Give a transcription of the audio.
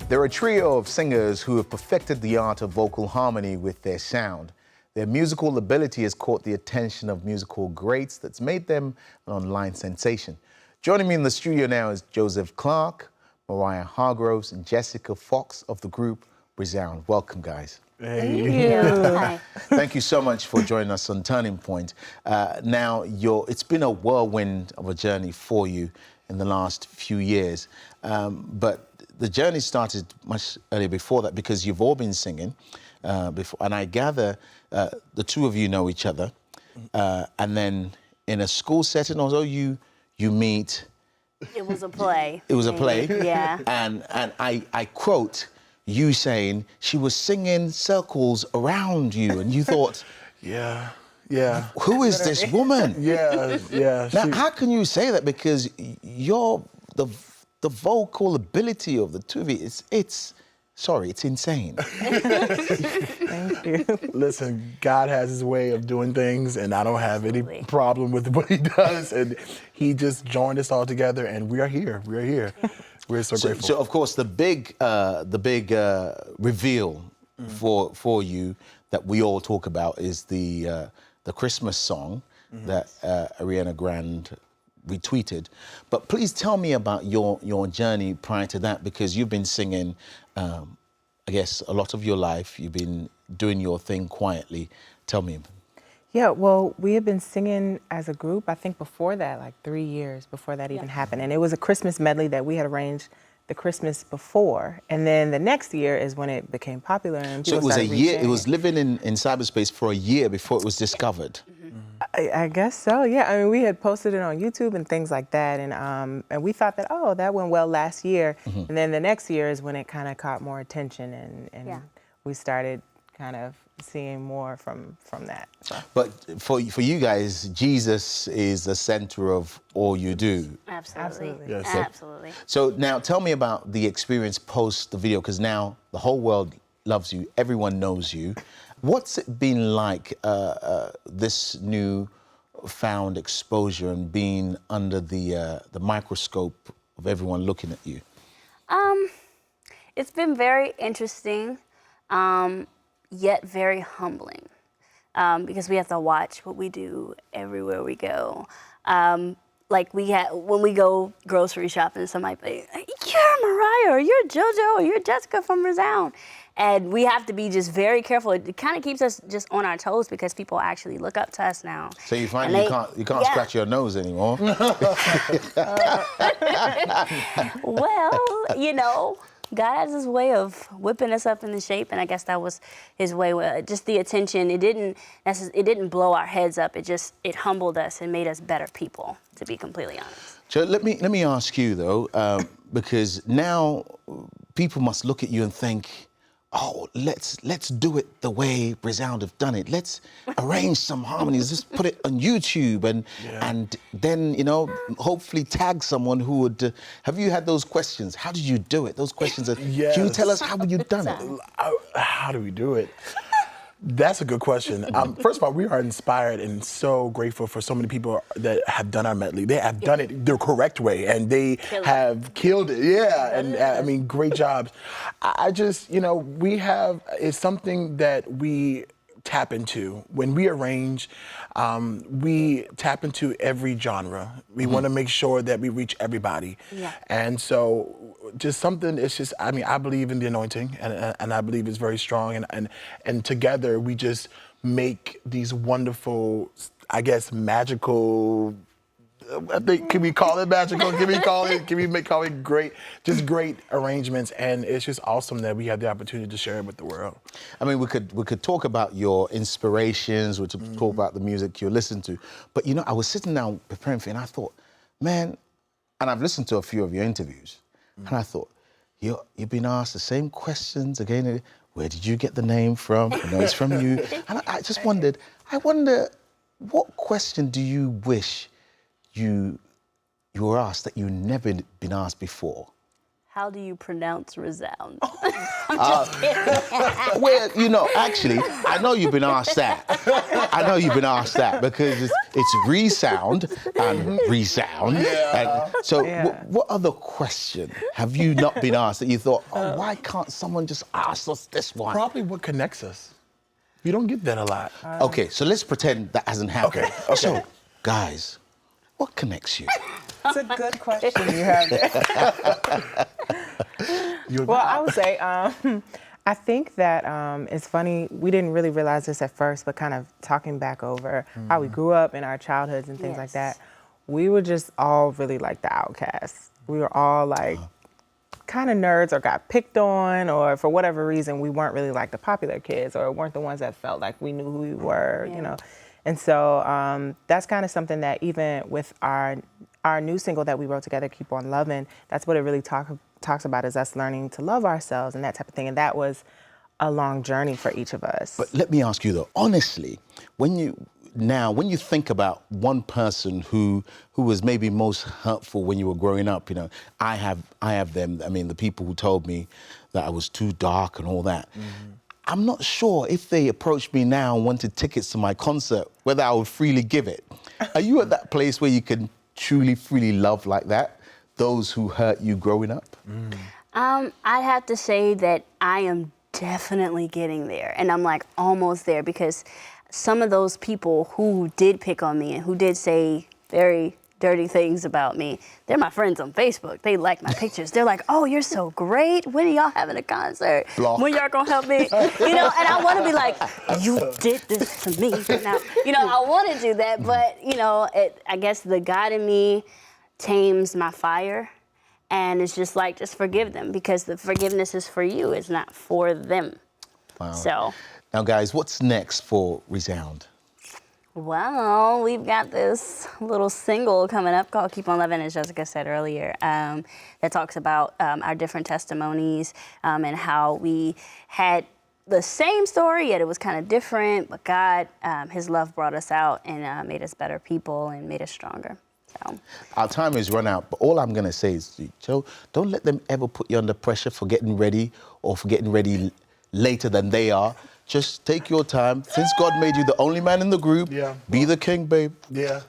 They're a trio of singers who have perfected the art of vocal harmony with their sound. Their musical ability has caught the attention of musical greats that's made them an online sensation. Joining me in the studio now is Joseph Clarke, Mariah Hargrove, and Jessica Fox of the group Resound. Welcome, guys. Thank you. Hi. Thank you so much for joining us on Turning Point. Now, it's been a whirlwind of a journey for you in the last few years, but the journey started much earlier before that because you've all been singing before, and I gather the two of you know each other, and then in a school setting, although you meet. It was a play. It was a play. Yeah. And I quote you saying she was singing circles around you, and you thought, yeah. Who is this woman? Yeah. Now, how can you say that? Because the vocal ability of the two of you, it's insane. Thank you. Listen, God has his way of doing things, and I don't have any problem with what he does. And he just joined us all together, and we are here. We're so grateful. So of course, the big reveal for you that we all talk about is the Christmas song that Ariana Grande retweeted. But please tell me about your journey prior to that, because you've been singing, I guess, a lot of your life. You've been doing your thing quietly. Tell me. Yeah, well, we had been singing as a group, I think before that, like 3 years before that even happened. And it was a Christmas medley that we had arranged the Christmas before. And then the next year is when it became popular. And so it was a year, it was living in cyberspace for a year before it was discovered. I guess so, yeah. I mean, we had posted it on YouTube and things like that. And we thought that, oh, that went well last year. And then the next year is when it kind of caught more attention and we started kind of seeing more from that. So. But for you guys, Jesus is the center of all you do. Absolutely. Yes. Absolutely. So now tell me about the experience post the video, because now the whole world loves you, everyone knows you. What's it been like, this new found exposure and being under the microscope of everyone looking at you? It's been very interesting, yet very humbling, because we have to watch what we do everywhere we go. Like when we go grocery shopping, somebody be like, "You're Mariah, or you're JoJo, or you're Jessica from Resound," and we have to be just very careful. It kind of keeps us just on our toes because people actually look up to us now. So you find you can't scratch your nose anymore. Well, you know, God has his way of whipping us up into shape, and I guess that was his way. Just the attention, it didn't blow our heads up. It humbled us and made us better people, to be completely honest. So let me ask you though, because now people must look at you and think, oh, let's do it the way Resound have done it. Let's arrange some harmonies. Let's put it on YouTube and then, you know, hopefully tag someone who would. Have you had those questions? How did you do it? Those questions. Yes. Can you tell us how you done it? How do we do it? That's a good question. First of all, we are inspired and so grateful for so many people that have done our medley. They have done it the correct way, and they have killed it. Yeah, and I mean, great jobs. I just, you know, it's something that we tap into. When we arrange, we tap into every genre. We want to make sure that we reach everybody. Yeah. And so just something, it's just, I mean, I believe in the anointing, and I believe it's very strong, and together we just make these wonderful, I guess, magical, I think, can we call it magical? Can we call it great, just great arrangements? And it's just awesome that we have the opportunity to share it with the world. I mean, we could talk about your inspirations, we could talk about the music you listen to, but you know, I was sitting down preparing for it, and I thought, man, and I've listened to a few of your interviews, and I thought, you've been asked the same questions again. Where did you get the name from? I know it's from you. And I just wondered, what question do you wish you were asked that you never been asked before? how do you pronounce Resound? I'm just kidding. Well, you know, actually, I know you've been asked that. I know you've been asked that because it's Resound and Resound. And so what other question have you not been asked that you thought, oh, why can't someone just ask us this one? Probably what connects us. You don't get that a lot. Okay, so let's pretend that hasn't happened. Okay. So, guys, what connects you? It's a good question you have there. Well, I would say, I think that it's funny, we didn't really realize this at first, but kind of talking back over how we grew up in our childhoods and things like that, we were just all really like the outcasts. We were all like kind of nerds or got picked on, or for whatever reason, we weren't really like the popular kids or weren't the ones that felt like we knew who we were, you know. And so that's kind of something that even with our new single that we wrote together, Keep On Loving, that's what it really talks about, is us learning to love ourselves and that type of thing. And that was a long journey for each of us. But let me ask you though, honestly, when you think about one person who was maybe most hurtful when you were growing up, you know, I have them, I mean, the people who told me that I was too dark and all that. I'm not sure if they approached me now and wanted tickets to my concert, whether I would freely give it. Are you at that place where you can truly, freely love like that, those who hurt you growing up? I'd have to say that I am definitely getting there, and I'm like almost there, because some of those people who did pick on me and who did say very dirty things about me, they're my friends on Facebook. They like my pictures. They're like, oh, you're so great. When are y'all having a concert? Block. When y'all gonna help me? You know, and I want to be like, you did this to me. Now, you know, I want to do that, but, you know, I guess the God in me tames my fire. And it's just like, just forgive them, because the forgiveness is for you. It's not for them. Wow. So. Now, guys, what's next for Resound? Well, we've got this little single coming up called Keep On Loving, as Jessica said earlier, that talks about our different testimonies and how we had the same story, yet it was kind of different, but God, his love brought us out and made us better people and made us stronger. So. Our time has run out, but all I'm going to say is, Joe, don't let them ever put you under pressure for getting ready or for getting ready later than they are. Just take your time. Since God made you the only man in the group, be the king, babe. Yeah.